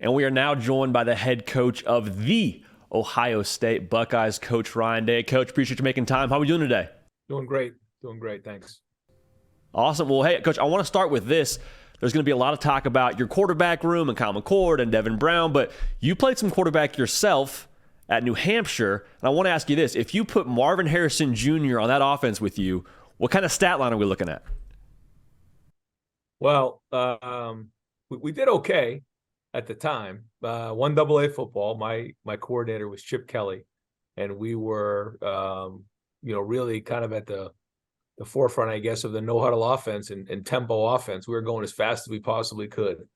And we are now joined by the head coach of the Ohio State Buckeyes, Coach Ryan Day. Coach, appreciate you making time. How are we doing today? Doing great. Doing great. Thanks. Awesome. Well, hey, Coach, I want to start with this. There's going to be a lot of talk about your quarterback room and Kyle McCord and Devin Brown, but you played some quarterback yourself at New Hampshire. And I want to ask you this. If you put Marvin Harrison Jr. on that offense with you, what kind of stat line are we looking at? Well, we did okay at the time. One AA football. My coordinator was Chip Kelly, and we were really kind of at the forefront, I guess, of the no huddle offense and tempo offense. We were going as fast as we possibly could.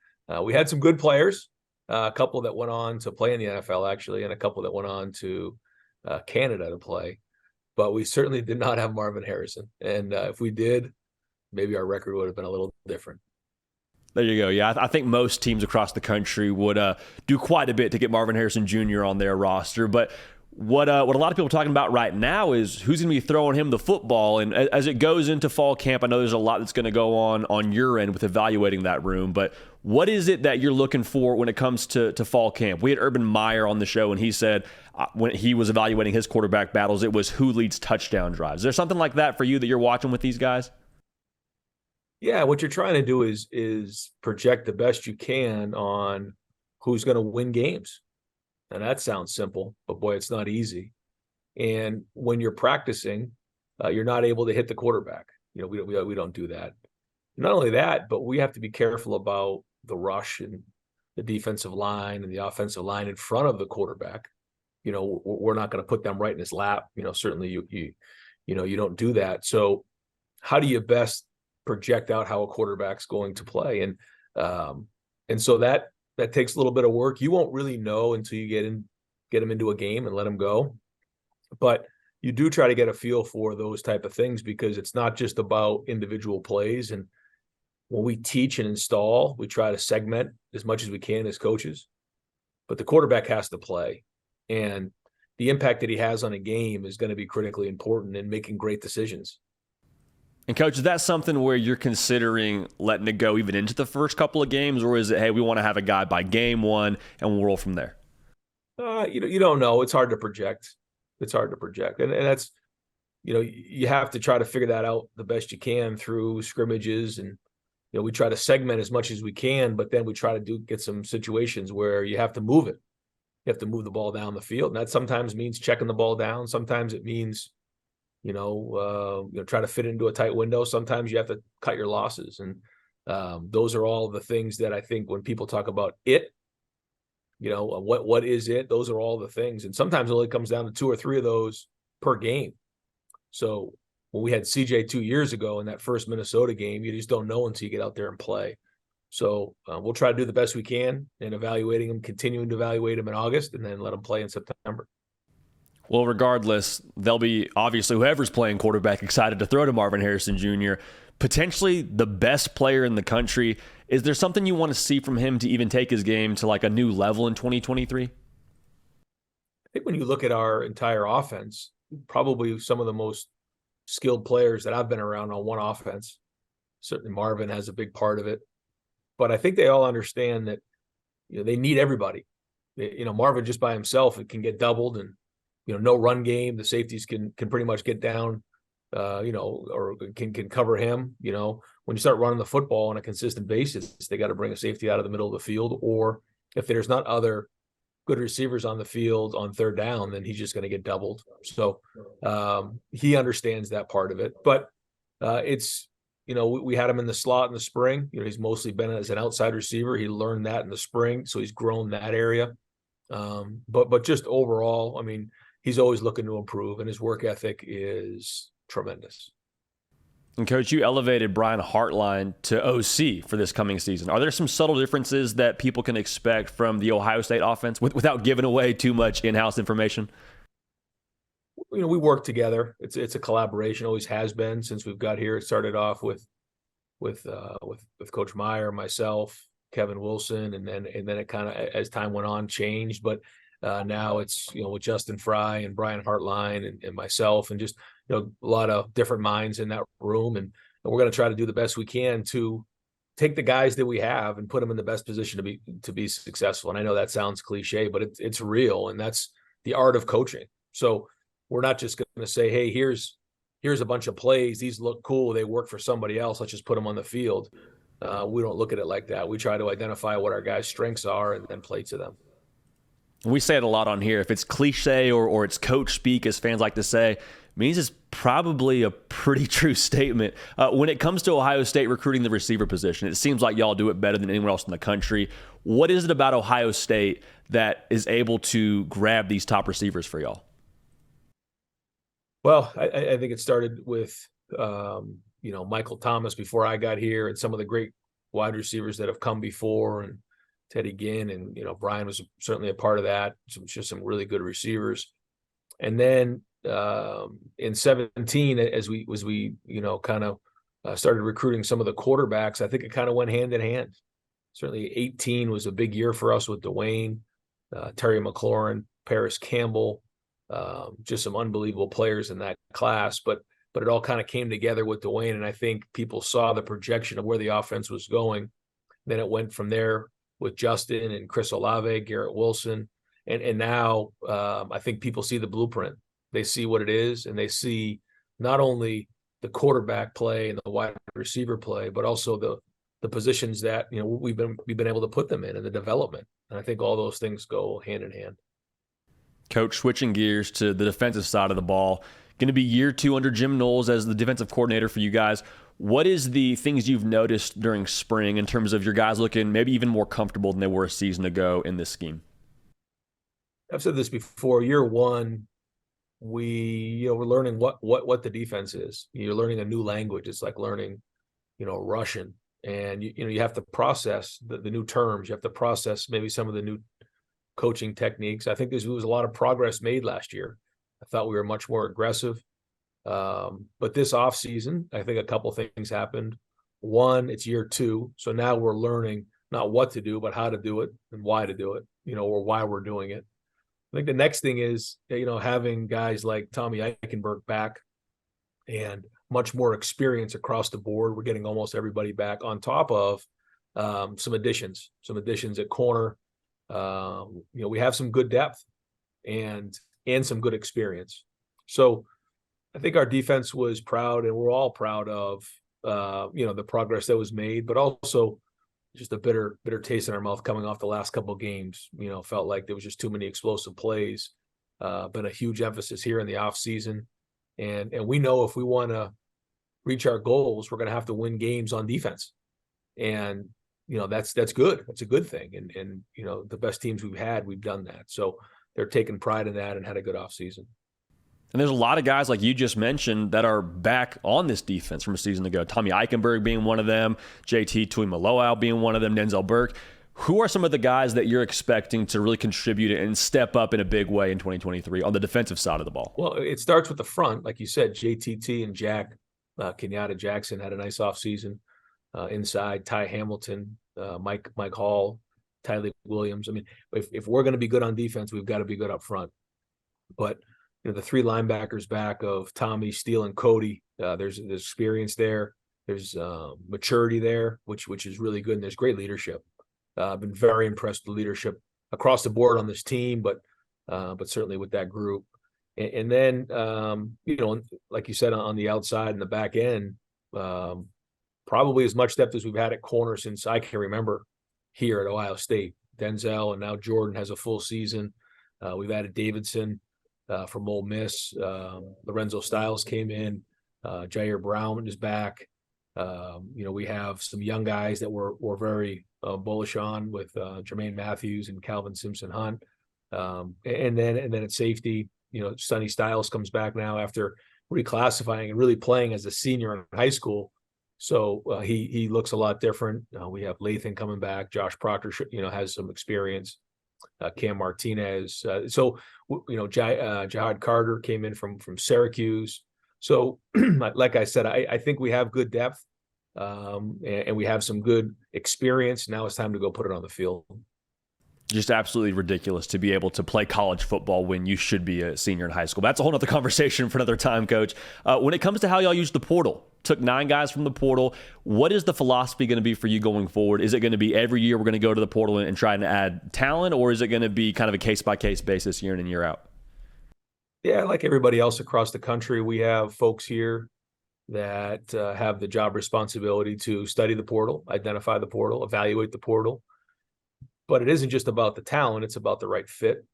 We had some good players, a couple that went on to play in the NFL actually, and a couple that went on to Canada to play. But we certainly did not have Marvin Harrison, and if we did, maybe our record would have been a little different. There you go. Yeah, I think most teams across the country would do quite a bit to get Marvin Harrison Jr. on their roster. But what a lot of people are talking about right now is who's going to be throwing him the football. And as it goes into fall camp, I know there's a lot that's going to go on your end with evaluating that room. But what is it that you're looking for when it comes to fall camp? We had Urban Meyer on the show, and he said when he was evaluating his quarterback battles, it was who leads touchdown drives. Is there something like that for you that you're watching with these guys? Yeah, what you're trying to do is project the best you can on who's going to win games. And that sounds simple, but boy, it's not easy. And when you're practicing, you're not able to hit the quarterback. We don't do that. Not only that, but we have to be careful about the rush and the defensive line and the offensive line in front of the quarterback. We're not going to put them right in his lap. Certainly you don't do that. So how do you best project out how a quarterback's going to play? And so that takes a little bit of work. You won't really know until you get him into a game and let him go. But you do try to get a feel for those type of things, because it's not just about individual plays. And when we teach and install, we try to segment as much as we can as coaches, but the quarterback has to play. And the impact that he has on a game is going to be critically important in making great decisions. And, Coach, is that something where you're considering letting it go even into the first couple of games, or is it, hey, we want to have a guy by game one and we'll roll from there? You don't know. It's hard to project. And that's, you have to try to figure that out the best you can through scrimmages. And, we try to segment as much as we can, but then we try to get some situations where you have to move it. You have to move the ball down the field. And that sometimes means checking the ball down. Sometimes it means try to fit into a tight window. Sometimes you have to cut your losses. And those are all the things that I think when people talk about what is it? Those are all the things. And sometimes it only comes down to 2 or 3 of those per game. So when we had CJ 2 years ago in that first Minnesota game, you just don't know until you get out there and play. So we'll try to do the best we can in evaluating him, continuing to evaluate him in August, and then let him play in September. Well, regardless, they'll be, obviously, whoever's playing quarterback excited to throw to Marvin Harrison Jr., potentially the best player in the country. Is there something you want to see from him to even take his game to like a new level in 2023? I think when you look at our entire offense, probably some of the most skilled players that I've been around on one offense. Certainly Marvin has a big part of it. But I think they all understand that they need everybody. Marvin just by himself, it can get doubled, and no run game. The safeties can pretty much get down, or can cover him. When you start running the football on a consistent basis, they got to bring a safety out of the middle of the field. Or if there's not other good receivers on the field on third down, then he's just going to get doubled. So he understands that part of it. But it's, we had him in the slot in the spring. He's mostly been as an outside receiver. He learned that in the spring, so he's grown that area. But just overall, I mean, he's always looking to improve, and his work ethic is tremendous. And, Coach, you elevated Brian Hartline to OC for this coming season. Are there some subtle differences that people can expect from the Ohio State offense without giving away too much in-house information? We work together. It's a collaboration, always has been since we've got here. It started off with Coach Meyer, myself, Kevin Wilson, and then it kind of, as time went on, changed. But now it's, with Justin Fry and Brian Hartline and myself, and just, a lot of different minds in that room. And we're going to try to do the best we can to take the guys that we have and put them in the best position to be successful. And I know that sounds cliche, but it's real, and that's the art of coaching. So we're not just going to say, hey, here's a bunch of plays. These look cool. They work for somebody else. Let's just put them on the field. We don't look at it like that. We try to identify what our guys' strengths are and then play to them. We say it a lot on here. If it's cliche or it's coach speak, as fans like to say, it means it's probably a pretty true statement. When it comes to Ohio State recruiting the receiver position, it seems like y'all do it better than anyone else in the country. What is it about Ohio State that is able to grab these top receivers for y'all? Well, I think it started with Michael Thomas before I got here, and some of the great wide receivers that have come before, and Teddy Ginn, and Brian was certainly a part of that. Just some really good receivers. And then in 17, as we kind of started recruiting some of the quarterbacks, I think it kind of went hand in hand. Certainly 18 was a big year for us with Dwayne, Terry McLaurin, Paris Campbell, just some unbelievable players in that class. But it all kind of came together with Dwayne, and I think people saw the projection of where the offense was going. Then it went from there with Justin and Chris Olave, Garrett Wilson. And now I think people see the blueprint. They see what it is, and they see not only the quarterback play and the wide receiver play, but also the positions that we've been able to put them in and the development. And I think all those things go hand in hand. Coach, switching gears to the defensive side of the ball, going to be year 2 under Jim Knowles as the defensive coordinator for you guys. What is the things you've noticed during spring in terms of your guys looking maybe even more comfortable than they were a season ago in this scheme? I've said this before. Year 1, we're learning what the defense is. You're learning a new language. It's like learning, Russian, and you have to process the new terms. You have to process maybe some of the new coaching techniques. I think there was a lot of progress made last year. I thought we were much more aggressive. But this offseason, I think a couple things happened. One, it's year 2. So now we're learning not what to do, but how to do it and why to do it, or why we're doing it. I think the next thing is, having guys like Tommy Eichenberg back and much more experience across the board. We're getting almost everybody back, on top of some additions at corner. We have some good depth and some good experience. So I think our defense was proud, and we're all proud of, the progress that was made, but also just a bitter taste in our mouth coming off the last couple of games. Felt like there was just too many explosive plays. Been a huge emphasis here in the off season. And we know if we want to reach our goals, we're going to have to win games on defense. And, that's good. That's a good thing. And the best teams we've had, we've done that. So they're taking pride in that and had a good off season. And there's a lot of guys like you just mentioned that are back on this defense from a season ago. Tommy Eichenberg being one of them, JT Tuimoloau being one of them, Denzel Burke. Who are some of the guys that you're expecting to really contribute and step up in a big way in 2023 on the defensive side of the ball? Well, it starts with the front. Like you said, JTT and Jack Kenyatta Jackson had a nice offseason. Inside, Ty Hamilton, Mike Hall, Tylee Williams. I mean, if we're going to be good on defense, we've got to be good up front. But the 3 linebackers back of Tommy, Steele, and Cody, there's experience there. There's maturity there, which is really good. And there's great leadership. I've been very impressed with the leadership across the board on this team, but certainly with that group. And then, like you said, on the outside and the back end, probably as much depth as we've had at corner since I can remember here at Ohio State. Denzel, and now Jordan has a full season. We've added Davidson from Ole Miss. Lorenzo Styles came in. Jair Brown is back. We have some young guys that we're very bullish on with Jermaine Matthews and Calvin Simpson-Hunt. And then at safety, Sonny Styles comes back now after reclassifying and really playing as a senior in high school. So he looks a lot different. We have Lathan coming back. Josh Proctor, has some experience. Cam Martinez. Jihad Carter came in from Syracuse. So, like I said, I think we have good depth, and we have some good experience. Now it's time to go put it on the field. Just absolutely ridiculous to be able to play college football when you should be a senior in high school. That's a whole other conversation for another time, Coach. When it comes to how y'all use the portal, took 9 guys from the portal. What is the philosophy going to be for you going forward? Is it going to be every year we're going to go to the portal and try to add talent, or is it going to be kind of a case-by-case basis year in and year out? Yeah, like everybody else across the country, we have folks here that have the job responsibility to study the portal, identify the portal, evaluate the portal. But it isn't just about the talent, it's about the right fit.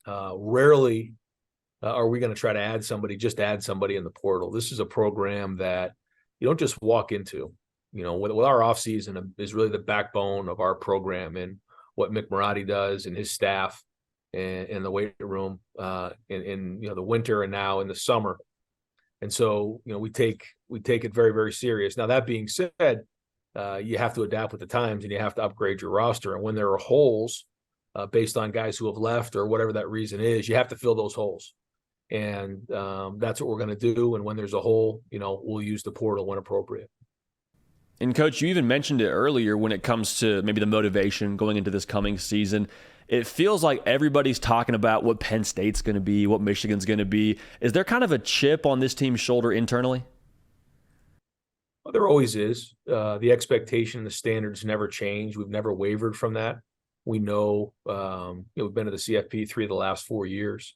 Rarely are we going to try to add somebody in the portal. This is a program that you don't just walk into. With our offseason is really the backbone of our program, and what Mick Marotti does and his staff and in the weight room in the winter and now in the summer. And so, we take it very, very serious. Now, that being said, you have to adapt with the times and you have to upgrade your roster. And when there are holes based on guys who have left or whatever that reason is, you have to fill those holes. And that's what we're going to do. And when there's a hole, we'll use the portal when appropriate. And Coach, you even mentioned it earlier when it comes to maybe the motivation going into this coming season. It feels like everybody's talking about what Penn State's going to be, what Michigan's going to be. Is there kind of a chip on this team's shoulder internally? Well, there always is. The expectation, the standards never change. We've never wavered from that. We know, we've been to the CFP 3 of the last 4 years.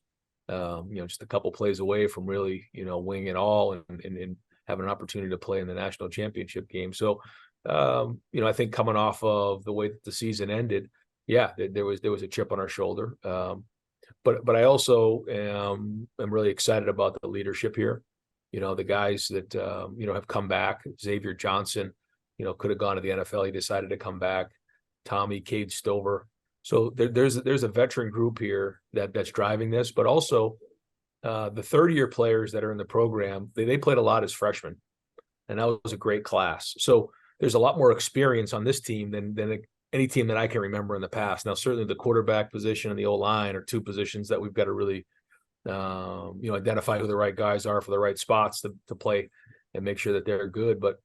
Just a couple plays away from really, winning it all and having an opportunity to play in the national championship game. So, I think coming off of the way that the season ended, yeah, there was a chip on our shoulder. But I also am really excited about the leadership here. The guys that, have come back. Xavier Johnson, could have gone to the NFL. He decided to come back. Tommy, Cade Stover. So there's a veteran group here that's driving this, but also the third-year players that are in the program, they played a lot as freshmen, and that was a great class. So there's a lot more experience on this team than any team that I can remember in the past. Now, certainly the quarterback position and the O-line are 2 positions that we've got to really, identify who the right guys are for the right spots to play and make sure that they're good. But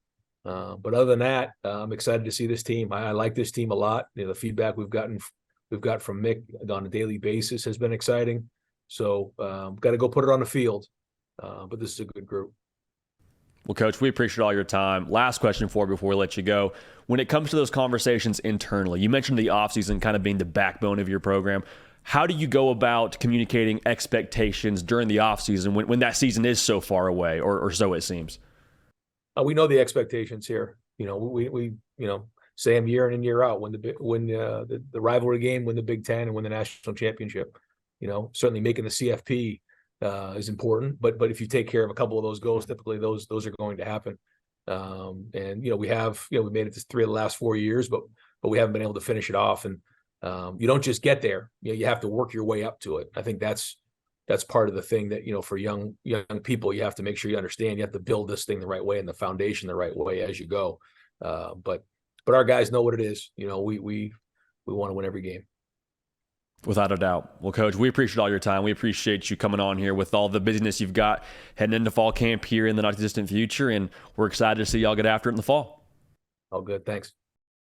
other than that, I'm excited to see this team. I like this team a lot. The feedback we've got from Mick on a daily basis has been exciting. So got to go put it on the field. But this is a good group. Well, Coach, we appreciate all your time. Last question before we let you go. When it comes to those conversations internally, you mentioned the offseason kind of being the backbone of your program. How do you go about communicating expectations during the offseason when that season is so far away, or so it seems? We know the expectations here. We say them year in and year out. Win the rivalry game, win the Big Ten, and win the national championship. Certainly making the CFP is important, but if you take care of a couple of those goals, typically those are going to happen. And we made it to 3 of the last 4 years, but we haven't been able to finish it off. And you don't just get there. You have to work your way up to it. I think that's part of the thing that for young people, you have to make sure you understand. You have to build this thing the right way and the foundation the right way as you go. But our guys know what it is. We want to win every game. Without a doubt. Well, Coach, we appreciate all your time. We appreciate you coming on here with all the business you've got heading into fall camp here in the not distant future, and we're excited to see y'all get after it in the fall. All good. Thanks.